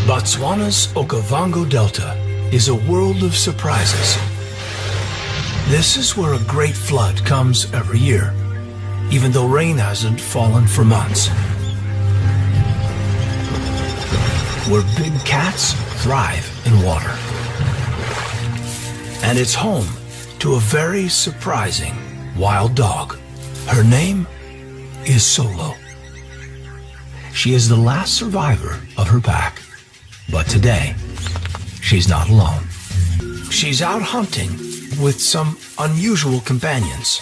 Botswana's Okavango Delta is a world of surprises. This is where a great flood comes every year, even though rain hasn't fallen for months. Where big cats thrive in water. And it's home to a very surprising wild dog. Her name is Solo. She is the last survivor of her pack. But today, she's not alone. She's out hunting with some unusual companions.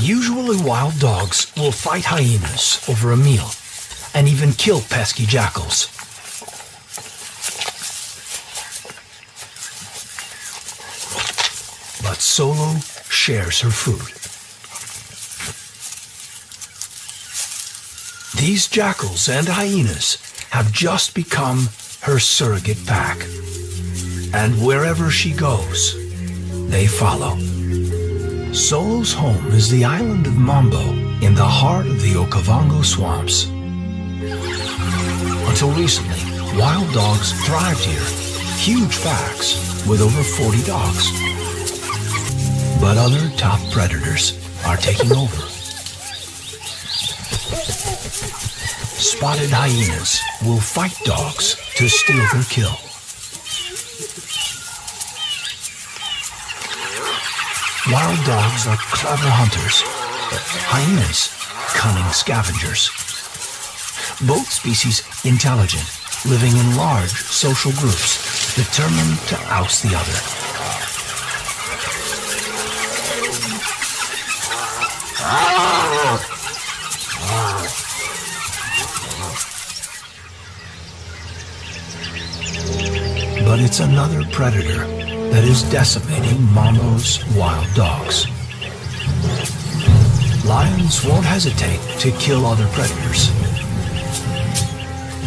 Usually wild dogs will fight hyenas over a meal and even kill pesky jackals. But Solo shares her food. These jackals and hyenas have just become her surrogate pack. And wherever she goes, they follow. Solo's home is the island of Mambo in the heart of the Okavango swamps. Until recently, wild dogs thrived here, huge packs with over 40 dogs. But other top predators are taking over. Spotted hyenas will fight dogs to steal their kill. Wild dogs are clever hunters, hyenas, cunning scavengers. Both species intelligent, living in large social groups, determined to oust the other. But it's another predator that is decimating Mambo's wild dogs. Lions won't hesitate to kill other predators.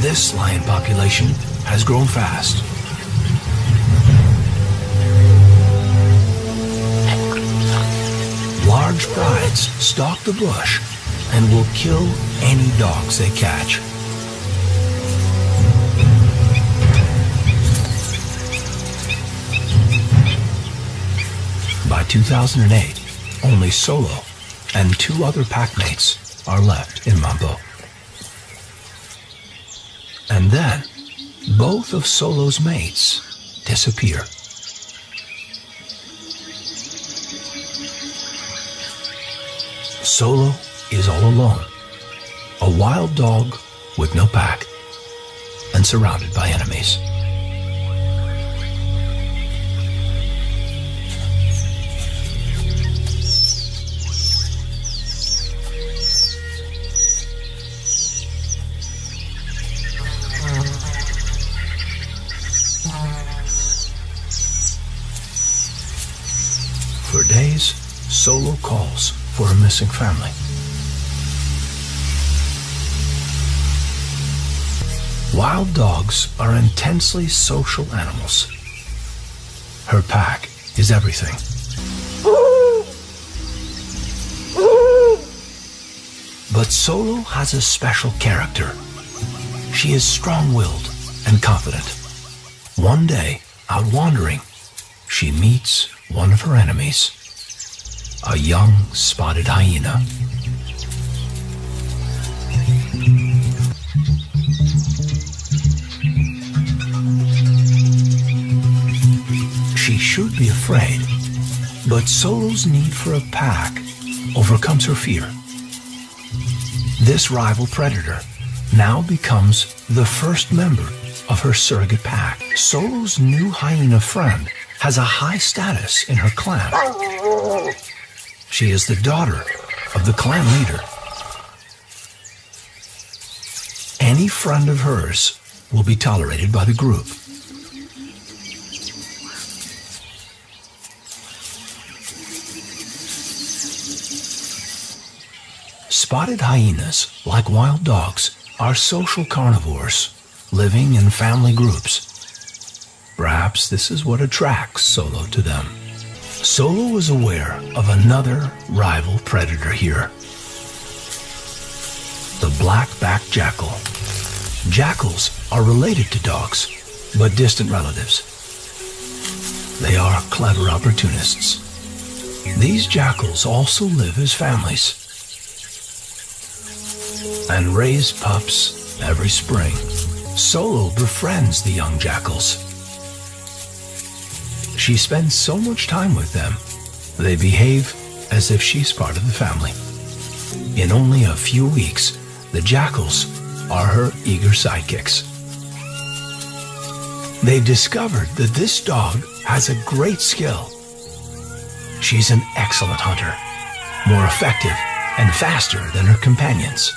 This lion population has grown fast. Large prides stalk the bush and will kill any dogs they catch. By 2008, only Solo and 2 other packmates are left in Mambo. And then, both of Solo's mates disappear. Solo is all alone, a wild dog with no pack, and surrounded by enemies. For days, Solo calls for a missing family. Wild dogs are intensely social animals. Her pack is everything. But Solo has a special character. She is strong-willed and confident. One day, out wandering, she meets one of her enemies, a young spotted hyena. She should be afraid, but Solo's need for a pack overcomes her fear. This rival predator now becomes the first member of her surrogate pack. Solo's new hyena friend has a high status in her clan. She is the daughter of the clan leader. Any friend of hers will be tolerated by the group. Spotted hyenas, like wild dogs, are social carnivores, living in family groups. Perhaps this is what attracts Solo to them. Solo is aware of another rival predator here. The black-backed jackal. Jackals are related to dogs, but distant relatives. They are clever opportunists. These jackals also live as families and raise pups every spring. Solo befriends the young jackals. She spends so much time with them, they behave as if she's part of the family. In only a few weeks, the jackals are her eager sidekicks. They've discovered that this dog has a great skill. She's an excellent hunter, more effective and faster than her companions.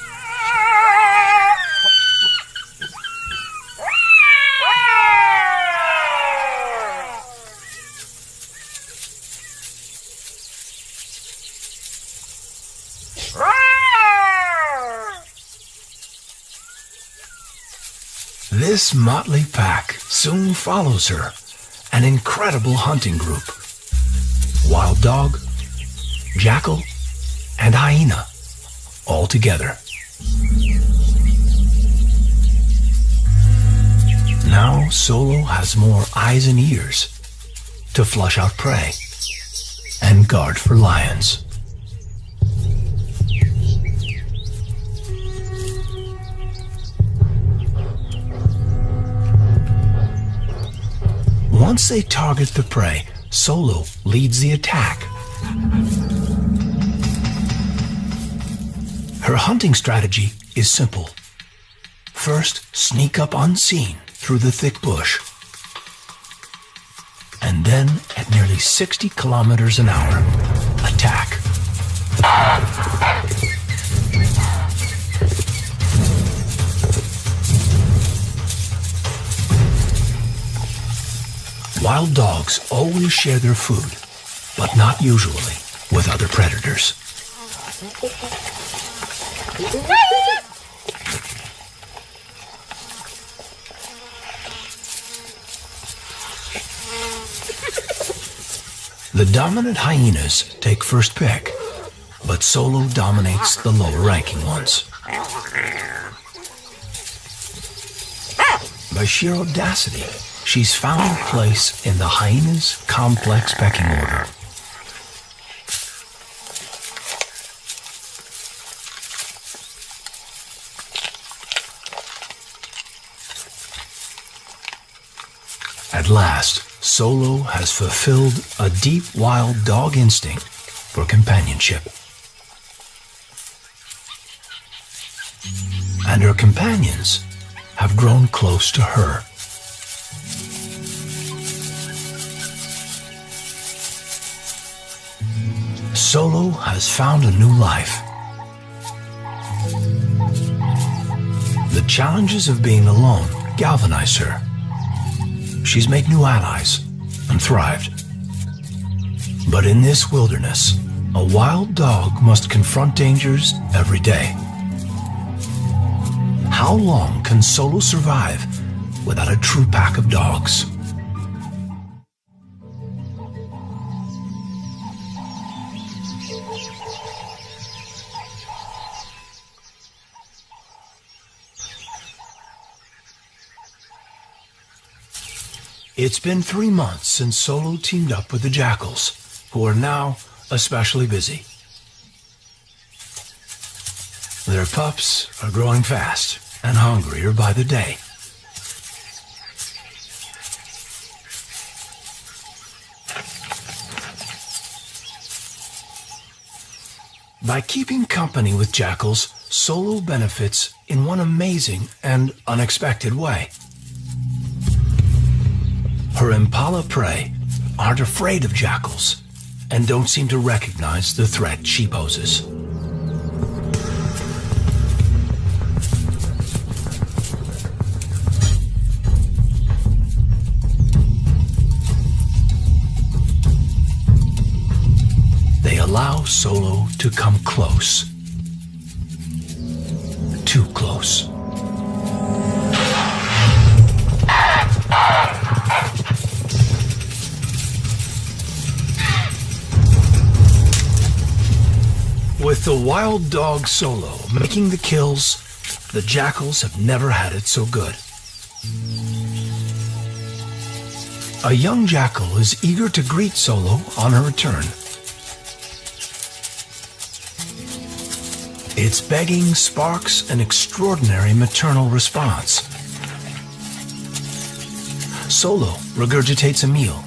This motley pack soon follows her, an incredible hunting group. Wild dog, jackal, and hyena, all together. Now Solo has more eyes and ears to flush out prey and guard for lions. Once they target the prey, Solo leads the attack. Her hunting strategy is simple. First, sneak up unseen through the thick bush. And then, at nearly 60 kilometers an hour, attack. Wild dogs always share their food, but not usually with other predators. The dominant hyenas take first pick, but Solo dominates the lower-ranking ones. By sheer audacity, she's found a place in the hyena's complex pecking order. At last, Solo has fulfilled a deep wild dog instinct for companionship. And her companions have grown close to her. Solo has found a new life. The challenges of being alone galvanized her. She's made new allies and thrived. But in this wilderness, a wild dog must confront dangers every day. How long can Solo survive without a true pack of dogs? It's been 3 months since Solo teamed up with the jackals, who are now especially busy. Their pups are growing fast and hungrier by the day. By keeping company with jackals, Solo benefits in one amazing and unexpected way. Her impala prey aren't afraid of jackals and don't seem to recognize the threat she poses. They allow Solo to come close, too close. With the wild dog Solo making the kills, the jackals have never had it so good. A young jackal is eager to greet Solo on her return. Its begging sparks an extraordinary maternal response. Solo regurgitates a meal,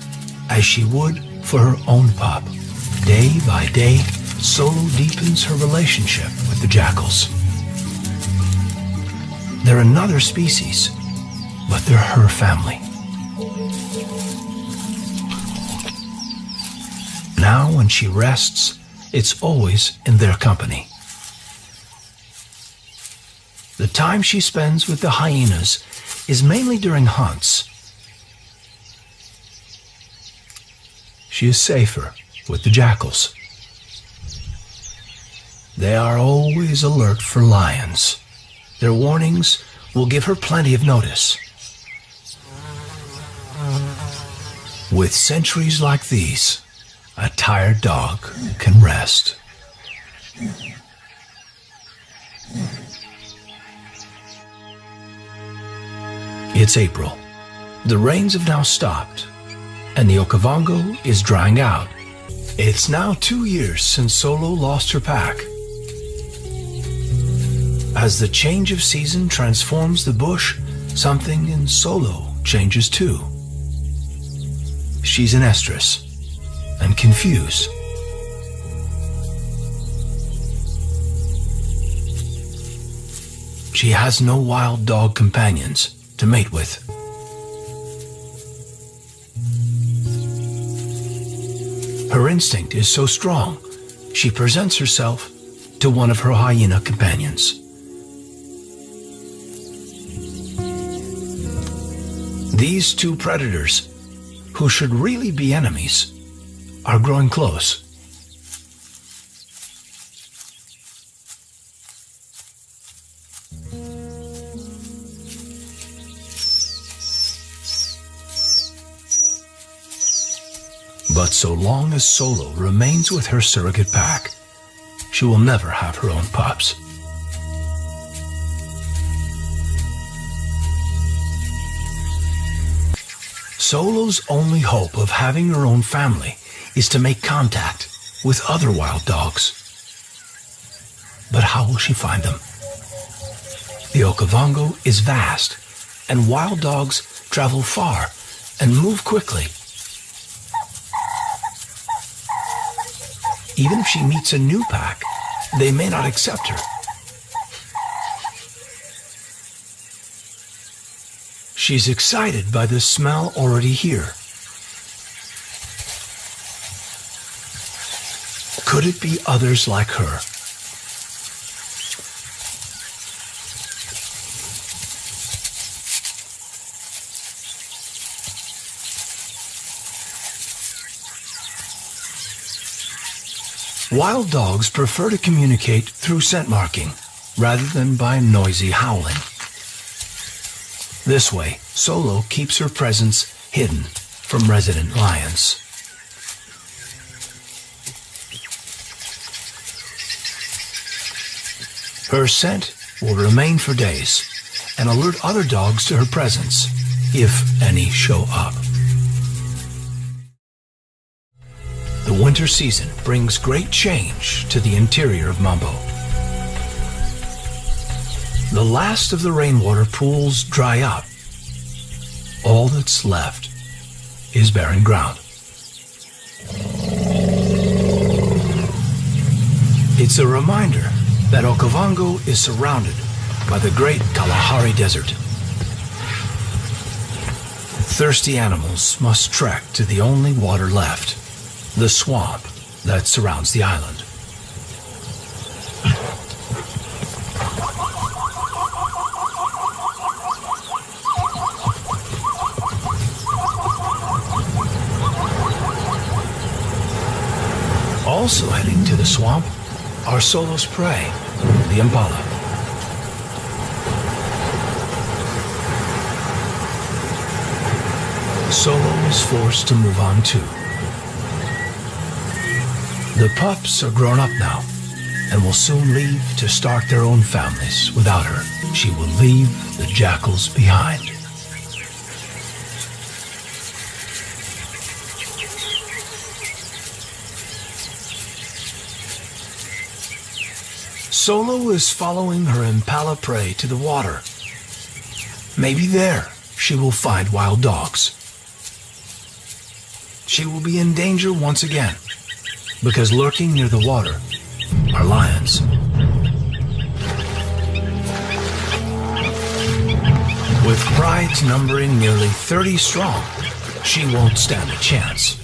as she would for her own pup. Day by day, Solo deepens her relationship with the jackals. They're another species, but they're her family. Now when she rests, it's always in their company. The time she spends with the hyenas is mainly during hunts. She is safer with the jackals. They are always alert for lions. Their warnings will give her plenty of notice. With sentries like these, a tired dog can rest. It's April. The rains have now stopped, and the Okavango is drying out. It's now 2 years since Solo lost her pack. As the change of season transforms the bush, something in Solo changes too. She's an estrus and confused. She has no wild dog companions to mate with. Her instinct is so strong, she presents herself to one of her hyena companions. These two predators, who should really be enemies, are growing close. But so long as Solo remains with her surrogate pack, she will never have her own pups. Solo's only hope of having her own family is to make contact with other wild dogs. But how will she find them? The Okavango is vast, and wild dogs travel far and move quickly. Even if she meets a new pack, they may not accept her. She's excited by the smell already here. Could it be others like her? Wild dogs prefer to communicate through scent marking rather than by noisy howling. This way, Solo keeps her presence hidden from resident lions. Her scent will remain for days and alert other dogs to her presence, if any show up. The winter season brings great change to the interior of Mambo. The last of the rainwater pools dry up. All that's left is barren ground. It's a reminder that Okavango is surrounded by the great Kalahari Desert. Thirsty animals must trek to the only water left, the swamp that surrounds the island. Also heading to the swamp are Solo's prey, the impala. Solo is forced to move on too. The pups are grown up now and will soon leave to start their own families. Without her, she will leave the jackals behind. Solo is following her impala prey to the water. Maybe there she will find wild dogs. She will be in danger once again, because lurking near the water are lions. With prides numbering nearly 30 strong, she won't stand a chance.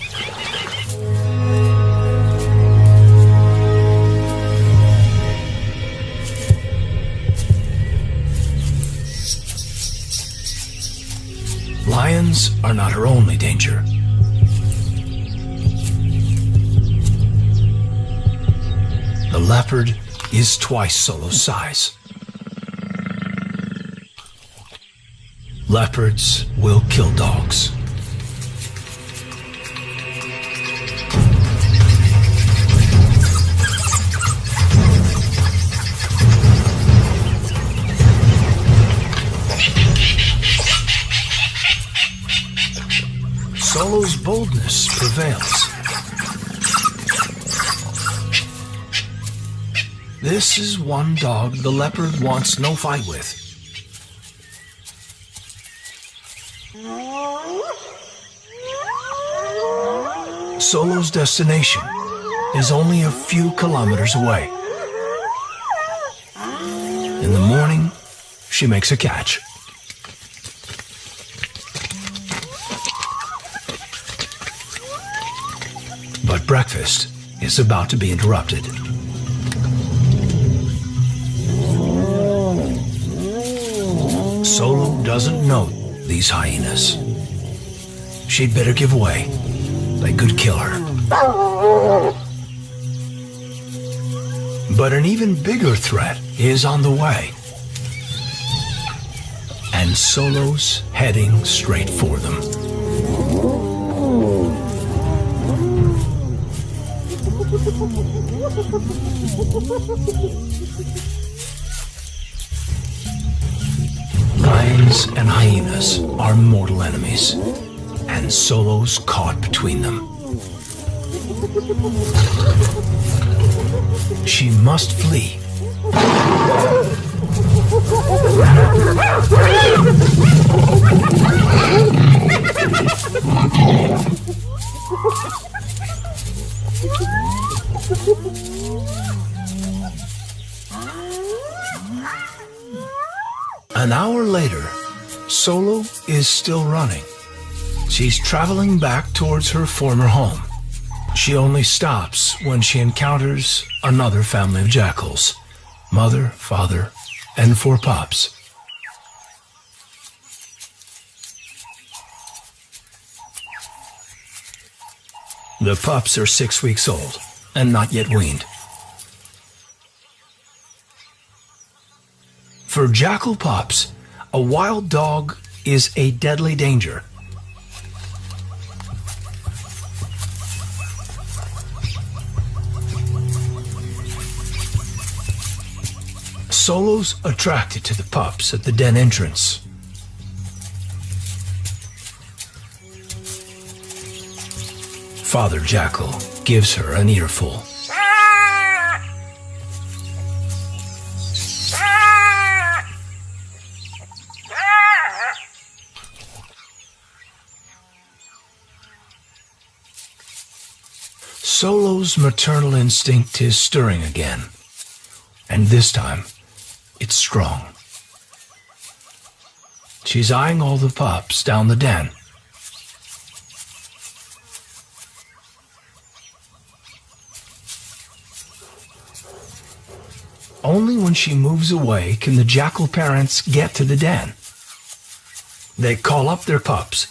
Lions are not her only danger. The leopard is twice Solo's size. Leopards will kill dogs. Solo's boldness prevails. This is one dog the leopard wants no fight with. Solo's destination is only a few kilometers away. In the morning, she makes a catch. But breakfast is about to be interrupted. Solo doesn't know these hyenas. She'd better give way. They could kill her. But an even bigger threat is on the way. And Solo's heading straight for them. Lions and hyenas are mortal enemies, and Solo's caught between them. She must flee. An hour later, Solo is still running. She's traveling back towards her former home. She only stops when she encounters another family of jackals: mother, father, and 4 pups. The pups are 6 weeks old and not yet weaned. For jackal pups, a wild dog is a deadly danger. Solo's attracted to the pups at the den entrance. Father Jackal gives her an earful. Solo's maternal instinct is stirring again, and this time it's strong. She's eyeing all the pups down the den. Only when she moves away can the jackal parents get to the den. They call up their pups,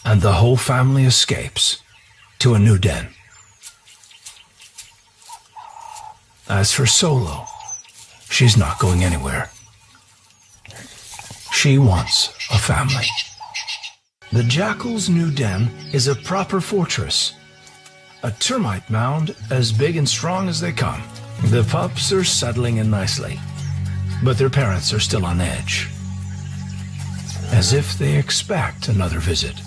and the whole family escapes to a new den. As for Solo, she's not going anywhere. She wants a family. The Jackal's new den is a proper fortress. A termite mound as big and strong as they come. The pups are settling in nicely, but their parents are still on edge, as if they expect another visit.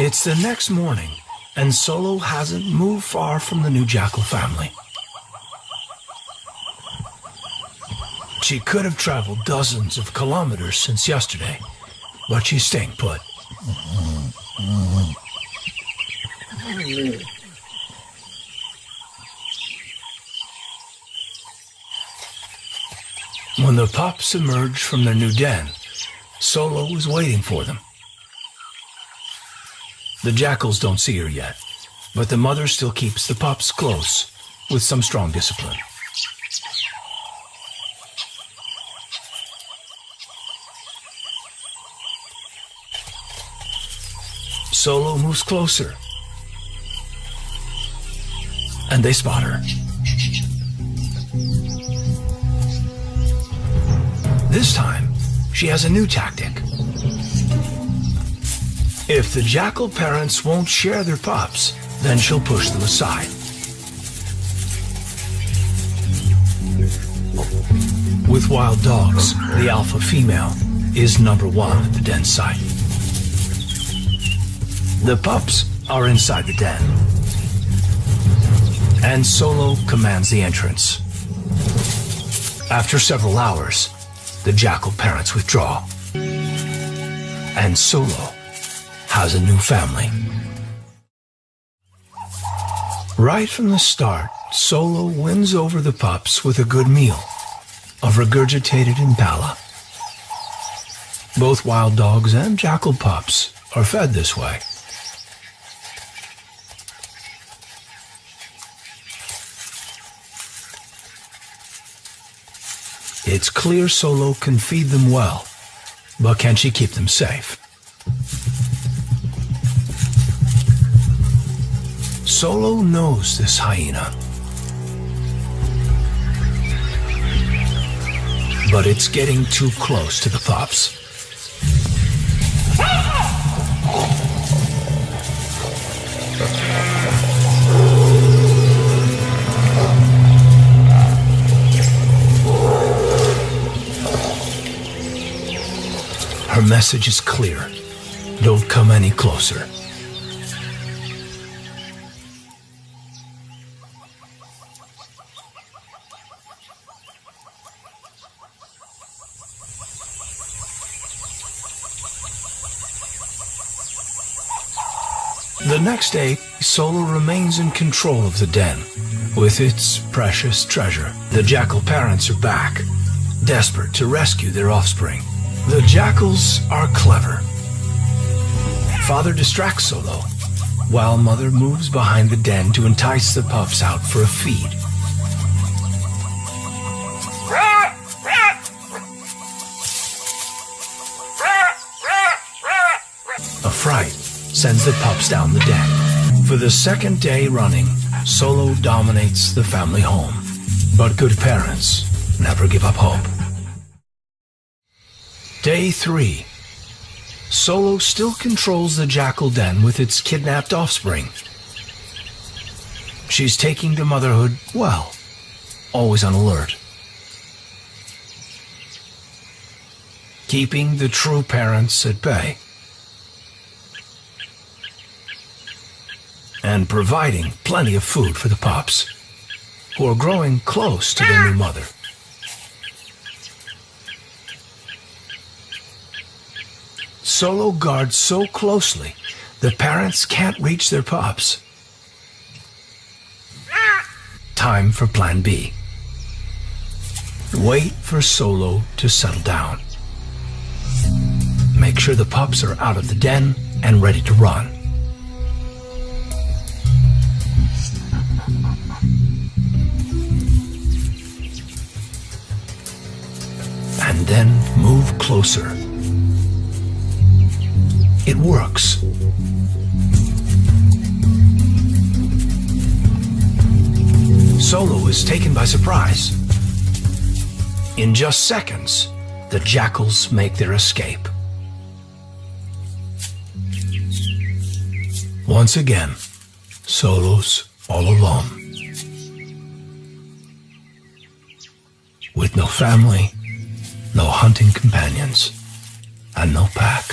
It's the next morning, and Solo hasn't moved far from the new Jackal family. She could have traveled dozens of kilometers since yesterday, but she's staying put. When the pups emerge from their new den, Solo is waiting for them. The Jackals don't see her yet, but the mother still keeps the pups close with some strong discipline. Solo moves closer, and they spot her. This time, she has a new tactic. If the Jackal parents won't share their pups, then she'll push them aside. With wild dogs, the alpha female is number one at the den site. The pups are inside the den, and Solo commands the entrance. After several hours, the Jackal parents withdraw, and Solo has a new family. Right from the start, Solo wins over the pups with a good meal of regurgitated impala. Both wild dogs and Jackal pups are fed this way. It's clear Solo can feed them well, but can she keep them safe? Solo knows this hyena, but it's getting too close to the pups. Her message is clear. Don't come any closer. The next day, Solo remains in control of the den, with its precious treasure. The Jackal parents are back, desperate to rescue their offspring. The Jackals are clever. Father distracts Solo, while Mother moves behind the den to entice the pups out for a feed. A fright sends the pups down the den. For the second day running, Solo dominates the family home. But good parents never give up hope. Day 3. Solo still controls the Jackal den with its kidnapped offspring. She's taking to motherhood well, always on alert. Keeping the true parents at bay. And providing plenty of food for the pups, who are growing close to their new mother. Solo guards so closely, the parents can't reach their pups. Time for Plan B. Wait for Solo to settle down. Make sure the pups are out of the den and ready to run. And then move closer. It works. Solo is taken by surprise. In just seconds, the jackals make their escape. Once again, Solo's all alone. With no family, no hunting companions, and no pack.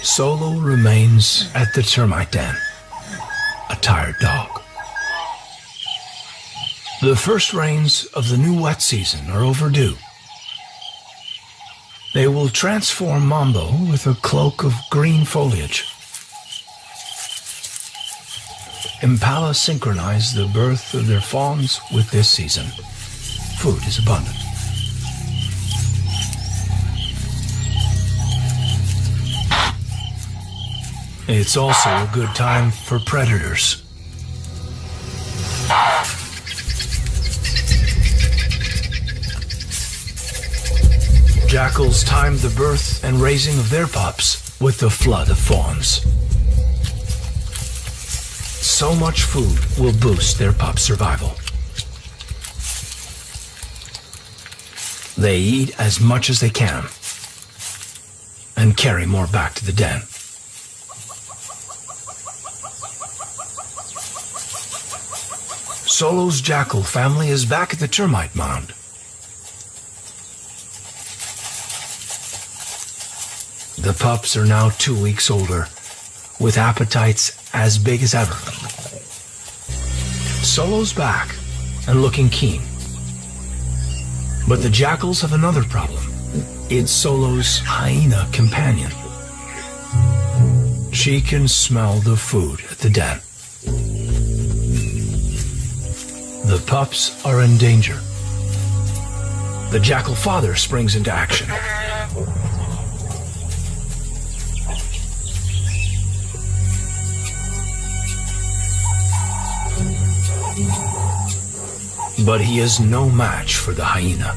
Solo remains at the termite den, a tired dog. The first rains of the new wet season are overdue. They will transform Mambo with a cloak of green foliage. Impala synchronize the birth of their fawns with this season. Food is abundant. It's also a good time for predators. Jackals timed the birth and raising of their pups with the flood of fawns. So much food will boost their pups' survival. They eat as much as they can and carry more back to the den. Solo's jackal family is back at the termite mound. The pups are now 2 weeks older, with appetites as big as ever. Solo's back and looking keen. But the jackals have another problem. It's Solo's hyena companion. She can smell the food at the den. The pups are in danger. The jackal father springs into action. But he is no match for the hyena.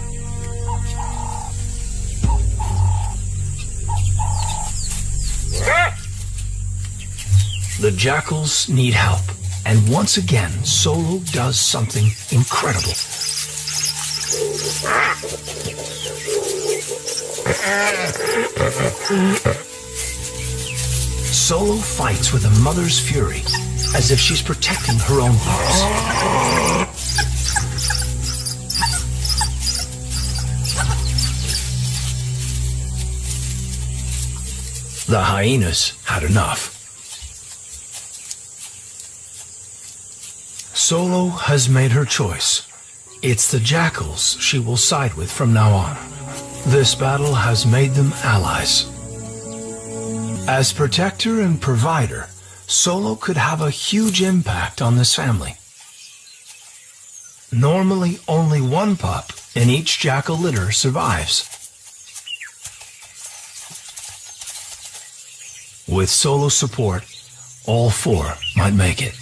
The jackals need help, and once again, Solo does something incredible. Solo fights with a mother's fury, as if she's protecting her own pups. The hyenas had enough. Solo has made her choice. It's the jackals she will side with from now on. This battle has made them allies. As protector and provider, Solo could have a huge impact on this family. Normally, only one pup in each jackal litter survives. With Solo's support, all four might make it.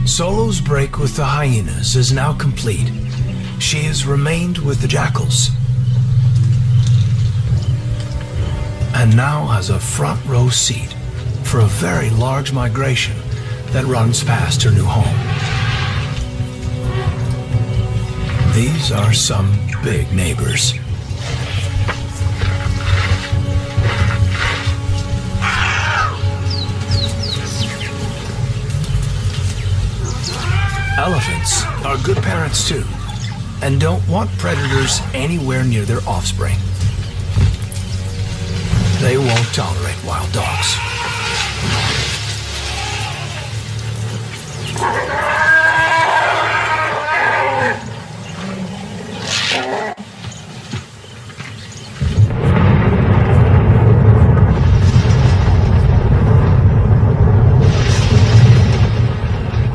Solo's break with the hyenas is now complete. She has remained with the jackals, and now has a front row seat for a very large migration that runs past her new home. These are some big neighbors. Elephants are good parents too, and don't want predators anywhere near their offspring. They won't tolerate wild dogs.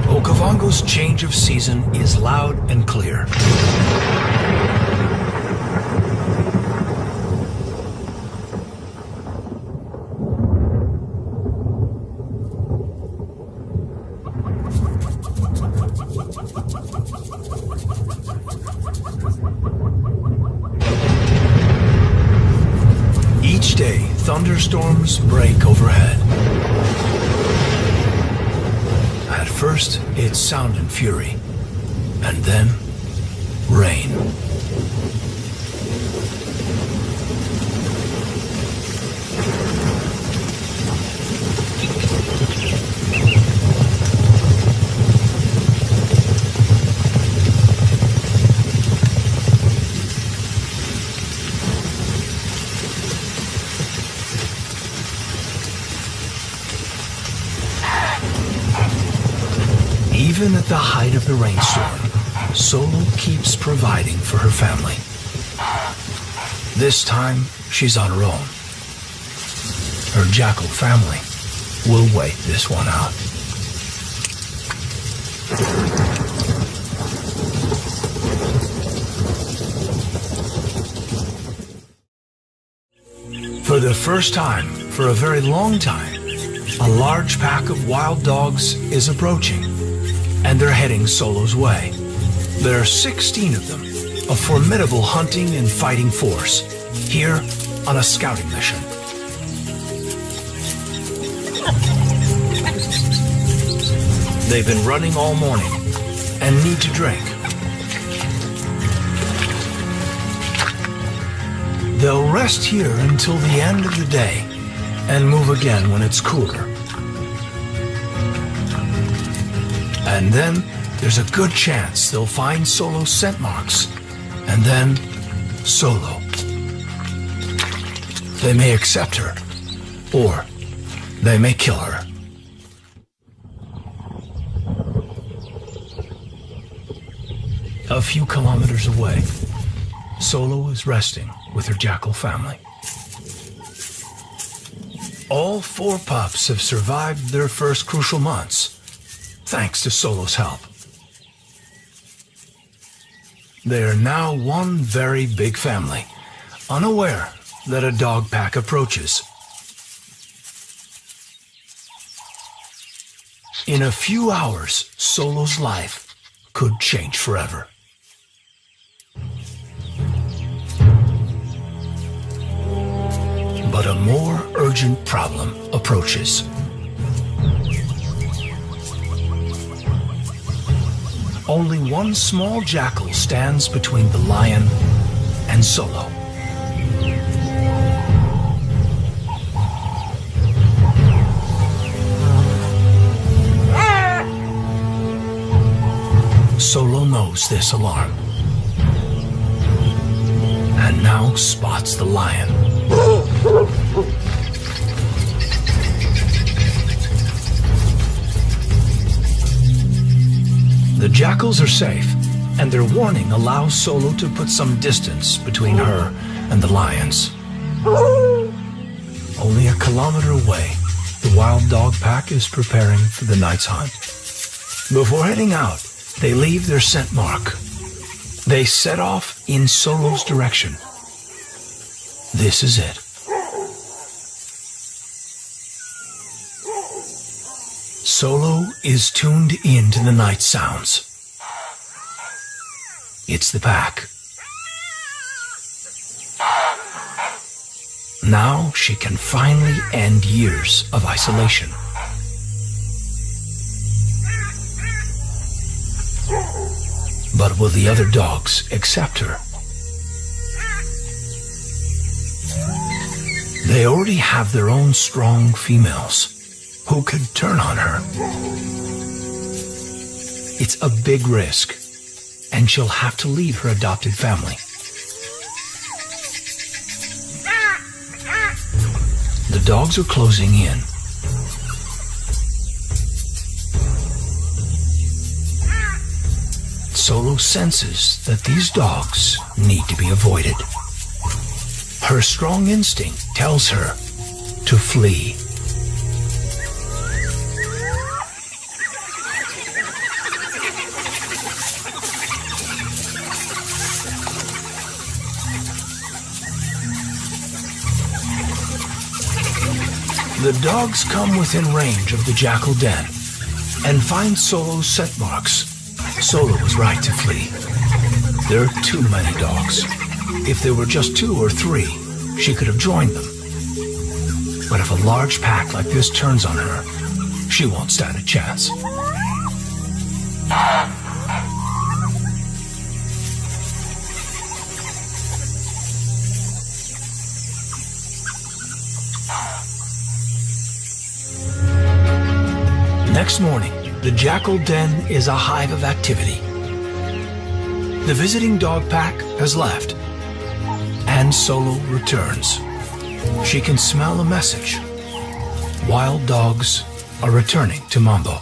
Okavango's change of season is loud and clear. thunderstorms break overhead. At first, it's sound and fury, and then rain. Even at the height of the rainstorm, Solo keeps providing for her family. This time, she's on her own. Her Jackal family will wait this one out. For the first time, for a very long time, a large pack of wild dogs is approaching, and they're heading Solo's way. There are 16 of them, a formidable hunting and fighting force, here on a scouting mission. They've been running all morning and need to drink. They'll rest here until the end of the day and move again when it's cooler. And then there's a good chance they'll find Solo's scent marks, and then Solo. They may accept her, or they may kill her. A few kilometers away, Solo is resting with her Jackal family. All 4 pups have survived their first crucial months, thanks to Solo's help. They are now one very big family, unaware that a dog pack approaches. In a few hours, Solo's life could change forever. But a more urgent problem approaches. Only one small jackal stands between the lion and Solo. Solo knows this alarm, and now spots the lion. The jackals are safe, and their warning allows Solo to put some distance between her and the lions. Only a kilometer away, the wild dog pack is preparing for the night's hunt. Before heading out, they leave their scent mark. They set off in Solo's direction. This is it. Solo is tuned into the night sounds. It's the pack. Now she can finally end years of isolation. But will the other dogs accept her? They already have their own strong females who could turn on her. It's a big risk, and she'll have to leave her adopted family. The dogs are closing in. Solo senses that these dogs need to be avoided. Her strong instinct tells her to flee. The dogs come within range of the jackal den and find Solo's scent marks. Solo was right to flee. There are too many dogs. If there were just 2 or 3, she could have joined them. But if a large pack like this turns on her, she won't stand a chance. Next morning, the Jackal den is a hive of activity. The visiting dog pack has left, and Solo returns. She can smell a message. Wild dogs are returning to Mambo.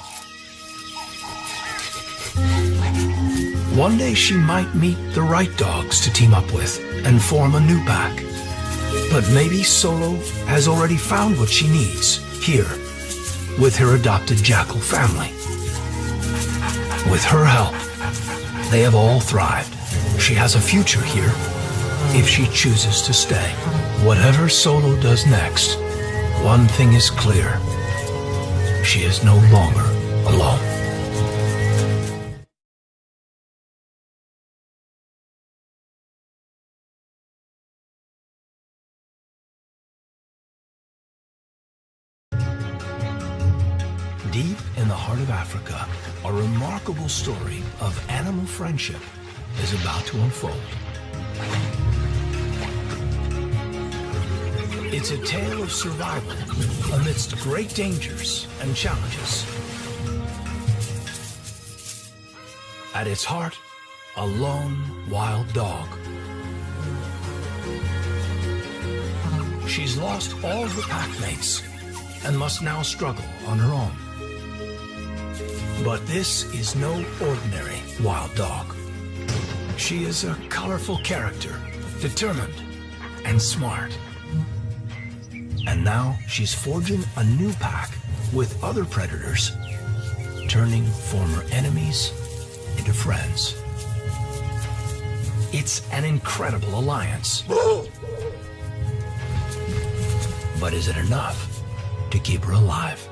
One day she might meet the right dogs to team up with and form a new pack. But maybe Solo has already found what she needs here with her adopted Jackal family. With her help, they have all thrived. She has a future here if she chooses to stay. Whatever Solo does next, one thing is clear. She is no longer alone. Deep in the heart of Africa, a remarkable story of animal friendship is about to unfold. It's a tale of survival amidst great dangers and challenges. At its heart, a lone wild dog. She's lost all her packmates and must now struggle on her own. But this is no ordinary wild dog. She is a colorful character, determined and smart. And now she's forging a new pack with other predators, turning former enemies into friends. It's an incredible alliance. But is it enough to keep her alive?